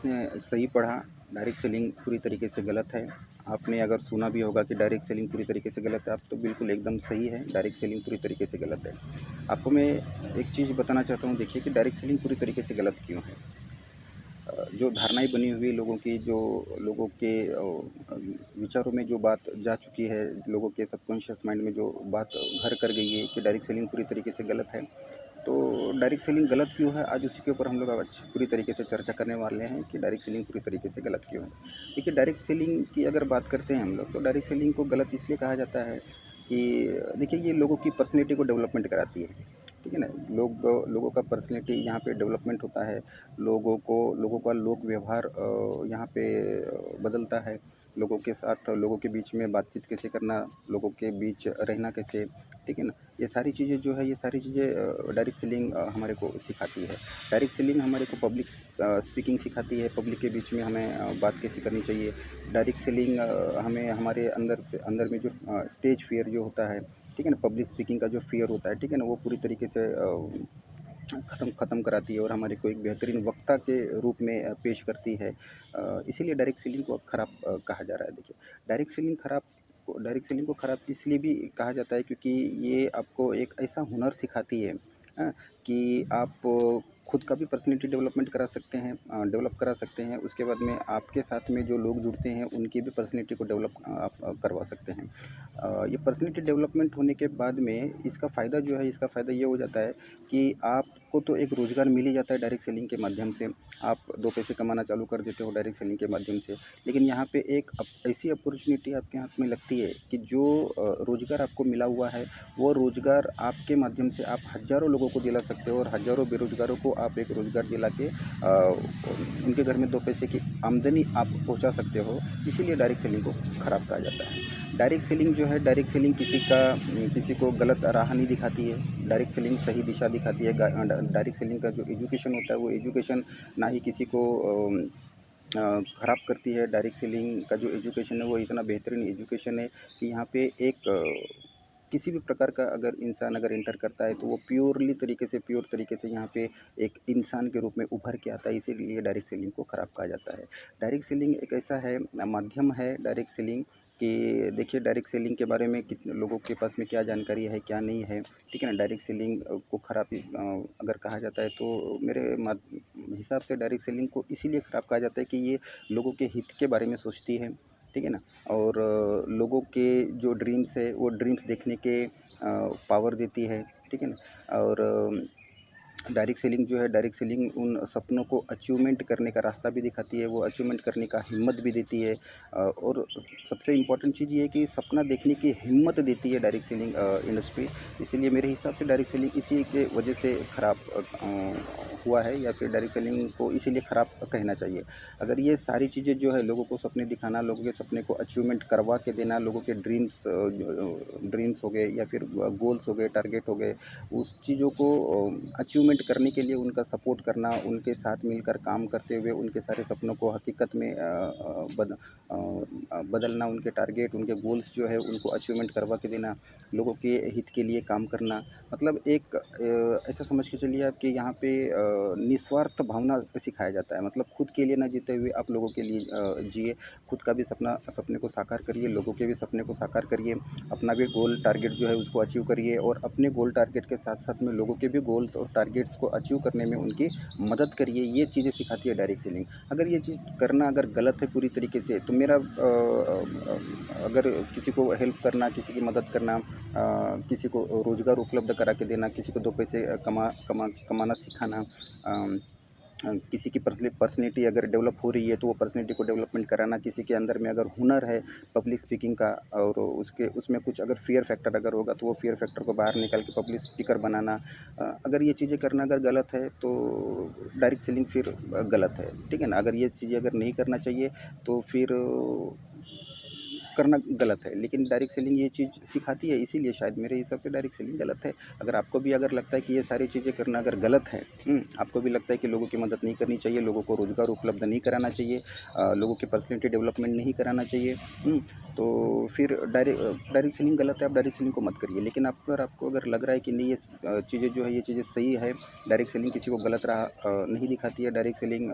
आपने सही पढ़ा, डायरेक्ट सेलिंग पूरी तरीके से गलत है। आपने अगर सुना भी होगा कि डायरेक्ट सेलिंग पूरी तरीके से गलत है, आप तो बिल्कुल एकदम सही है, डायरेक्ट सेलिंग पूरी तरीके से गलत है। आपको मैं एक चीज़ बताना चाहता हूँ, देखिए कि डायरेक्ट सेलिंग पूरी तरीके से गलत क्यों है। जो धारणाएँ बनी हुई लोगों की, जो लोगों के विचारों में जो बात जा चुकी है, लोगों के सबकॉन्शियस माइंड में जो बात घर कर गई है कि डायरेक्ट सेलिंग पूरी तरीके से गलत है। तो डायरेक्ट सेलिंग गलत क्यों है, आज उसी के ऊपर हम लोग आज पूरी तरीके से चर्चा करने वाले हैं कि डायरेक्ट सेलिंग पूरी तरीके से गलत क्यों है। देखिए, डायरेक्ट सेलिंग की अगर बात करते हैं हम लोग, तो डायरेक्ट सेलिंग को गलत इसलिए कहा जाता है कि देखिए, ये लोगों की पर्सनैलिटी को डेवलपमेंट कराती है, ठीक है ना? लोगों का पर्सनैलिटी यहाँ पे डेवलपमेंट होता है। लोगों का लोक व्यवहार यहाँ पे बदलता है। लोगों के साथ, लोगों के बीच में बातचीत कैसे करना, लोगों के बीच रहना कैसे, ठीक है ना? ये सारी चीज़ें जो है, ये सारी चीज़ें डायरेक्ट सेलिंग हमारे को सिखाती है। डायरेक्ट सेलिंग हमारे को पब्लिक स्पीकिंग सिखाती है, पब्लिक के बीच में हमें बात कैसे करनी चाहिए। डायरेक्ट सेलिंग हमें हमारे अंदर में जो स्टेज फ़ियर जो होता है, ठीक है ना? पब्लिक स्पीकिंग का जो फ़ियर होता है, ठीक है ना? वो पूरी तरीके से ख़त्म कराती है और हमारे को एक बेहतरीन वक्ता के रूप में पेश करती है। इसीलिए डायरेक्ट सेलिंग को ख़राब कहा जा रहा है। देखिए, डायरेक्ट सेलिंग को ख़राब इसलिए भी कहा जाता है क्योंकि ये आपको एक ऐसा हुनर सिखाती है, कि आप खुद का भी पर्सनैलिटी डेवलपमेंट करा सकते हैं, डेवलप करा सकते हैं। उसके बाद में आपके साथ में जो लोग जुड़ते हैं, उनकी भी पर्सनैलिटी को डेवलप आप करवा सकते हैं। ये पर्सनैलिटी डेवलपमेंट होने के बाद में इसका फ़ायदा जो है, इसका फ़ायदा ये हो जाता है कि आपको तो एक रोज़गार मिल ही जाता है डायरेक्ट सेलिंग के माध्यम से। आप 2 पैसे कमाना चालू कर देते हो डायरेक्ट सेलिंग के माध्यम से। लेकिन यहाँ पे एक ऐसी अपॉर्चुनिटी आपके हाथ में लगती है कि जो रोज़गार आपको मिला हुआ है, वो रोज़गार आपके माध्यम से आप हज़ारों लोगों को दिला सकते हो और हज़ारों बेरोज़गारों को आप एक रोज़गार दिला के उनके घर में 2 पैसे की आमदनी आप पहुँचा सकते हो। इसीलिए डायरेक्ट सेलिंग को ख़राब कहा जाता है। डायरेक्ट सेलिंग जो है, डायरेक्ट सेलिंग किसी को गलत राह नहीं दिखाती है। डायरेक्ट सेलिंग सही दिशा दिखाती है। डायरेक्ट सेलिंग का जो एजुकेशन होता है, वो एजुकेशन ना ही किसी को ख़राब करती है। डायरेक्ट सेलिंग का जो एजुकेशन है, वो इतना बेहतरीन एजुकेशन है कि यहाँ पे एक किसी भी प्रकार का अगर इंसान अगर एंटर करता है, तो वो प्योर तरीके से यहाँ पे एक इंसान के रूप में उभर के आता है। इसीलिए डायरेक्ट सेलिंग को ख़राब कहा जाता है। डायरेक्ट सेलिंग एक ऐसा है, माध्यम है डायरेक्ट सेलिंग, कि देखिए, डायरेक्ट सेलिंग के बारे में कितने लोगों के पास में क्या जानकारी है, क्या नहीं है, ठीक है ना? डायरेक्ट सेलिंग को ख़राब अगर कहा जाता है, तो मेरे हिसाब से डायरेक्ट सेलिंग को इसीलिए ख़राब कहा जाता है कि ये लोगों के हित के बारे में सोचती है, ठीक है ना? और लोगों के जो ड्रीम्स है, वो ड्रीम्स देखने के पावर देती है, ठीक है ना? और डायरेक्ट सेलिंग जो है, डायरेक्ट सेलिंग उन सपनों को अचीवमेंट करने का रास्ता भी दिखाती है, वो अचीवमेंट करने का हिम्मत भी देती है। और सबसे इम्पोर्टेंट चीज़ ये है कि सपना देखने की हिम्मत देती है डायरेक्ट सेलिंग इंडस्ट्री। इसीलिए मेरे हिसाब से डायरेक्ट सेलिंग इसी के वजह से ख़राब हुआ है, या फिर डायरेक्ट सेलिंग को इसीलिए ख़राब कहना चाहिए। अगर ये सारी चीज़ें जो है, लोगों को सपने दिखाना, लोगों के सपने को अचीवमेंट करवा के देना, लोगों के ड्रीम्स हो गए या फिर गोल्स हो गए, टारगेट हो गए, उस चीज़ों को अचीवमेंट करने के लिए उनका सपोर्ट करना, उनके साथ मिलकर काम करते हुए उनके सारे सपनों को हकीकत में बदलना, उनके टारगेट, उनके गोल्स जो है, उनको अचीवमेंट करवा के देना, लोगों के हित के लिए काम करना। मतलब एक ऐसा समझ के चलिए आप कि यहाँ पे निस्वार्थ भावना सिखाया जाता है। मतलब खुद के लिए ना जीते हुए आप लोगों के लिए जिए, खुद का भी सपने को साकार करिए, लोगों के भी सपने को साकार करिए, अपना भी गोल टारगेट जो है उसको अचीव करिए, और अपने गोल टारगेट के साथ साथ में लोगों के भी गोल्स और टारगेट्स को अचीव करने में उनकी मदद करिए। ये चीज़ें सिखाती है डायरेक्ट सेलिंग। अगर ये चीज़ करना अगर गलत है पूरी तरीके से, तो मेरा अगर किसी को हेल्प करना, किसी की मदद करना, किसी को रोज़गार उपलब्ध करा के देना, किसी को 2 पैसे कमाना सिखाना, किसी की पर्सनैलिटी अगर डेवलप हो रही है, तो वो पर्सनैलिटी को डेवलपमेंट कराना, किसी के अंदर में अगर हुनर है पब्लिक स्पीकिंग का, और उसमें कुछ अगर फ़ियर फैक्टर अगर होगा, तो वो फ़ियर फैक्टर को बाहर निकाल के पब्लिक स्पीकर बनाना, अगर ये चीज़ें करना अगर गलत है, तो डायरेक्ट सेलिंग फिर गलत है, ठीक है ना? अगर ये चीज़ें अगर नहीं करना चाहिए, तो फिर करना गलत है, लेकिन डायरेक्ट सेलिंग ये चीज़ सिखाती है, इसीलिए शायद मेरे हिसाब से डायरेक्ट सेलिंग गलत है। अगर आपको भी अगर लगता है कि ये सारी चीज़ें करना अगर गलत है, आपको भी लगता है कि लोगों की मदद नहीं करनी चाहिए, लोगों को रोज़गार उपलब्ध नहीं कराना चाहिए, लोगों की पर्सनैलिटी डेवलपमेंट नहीं कराना चाहिए, तो फिर डायरेक्ट सेलिंग गलत है, आप डायरेक्ट सेलिंग को मत करिए। लेकिन आपको अगर लग रहा है कि नहीं, ये चीज़ें जो है ये चीज़ें सही है, डायरेक्ट सेलिंग किसी को गलत राह नहीं दिखाती है, डायरेक्ट सेलिंग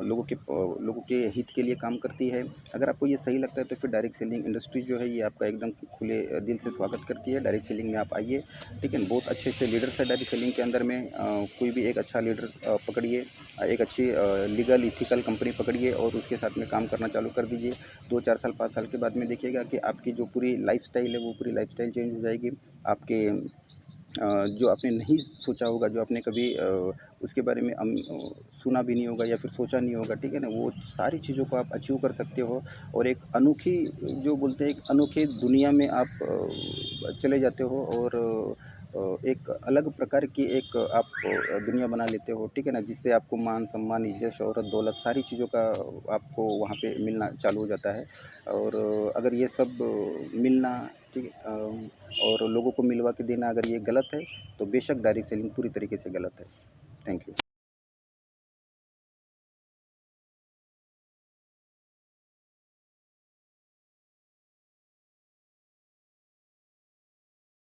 लोगों के हित के लिए काम करती है। अगर आपको ये सही लगता है तो फिर डायरेक्ट सेलिंग इंडस्ट्री जो है ये आपका एकदम खुले दिल से स्वागत करती है। डायरेक्ट सेलिंग में आप आइए, ठीक है। बहुत अच्छे अच्छे लीडर्स है डायरेक्ट सेलिंग के अंदर में। कोई भी एक अच्छा लीडर पकड़िए, एक अच्छी लीगल इथिकल कंपनी पकड़िए और उसके साथ में काम करना चालू कर दीजिए। 2-4 साल 5 साल के बाद में देखिएगा कि आपकी जो पूरी लाइफस्टाइल है वो पूरी लाइफस्टाइल चेंज हो जाएगी। आपके जो आपने नहीं सोचा होगा, जो आपने कभी उसके बारे में सुना भी नहीं होगा या फिर सोचा नहीं होगा, ठीक है ना, वो सारी चीज़ों को आप अचीव कर सकते हो। और एक अनोखी, जो बोलते हैं, एक अनोखी दुनिया में आप चले जाते हो और एक अलग प्रकार की एक आप दुनिया बना लेते हो, ठीक है ना, जिससे आपको मान सम्मान इज्जत शोहरत दौलत सारी चीज़ों का आपको वहाँ पे मिलना चालू हो जाता है। और अगर ये सब मिलना, ठीक है, और लोगों को मिलवा के देना अगर ये गलत है तो बेशक डायरेक्ट सेलिंग पूरी तरीके से गलत है। Thank you.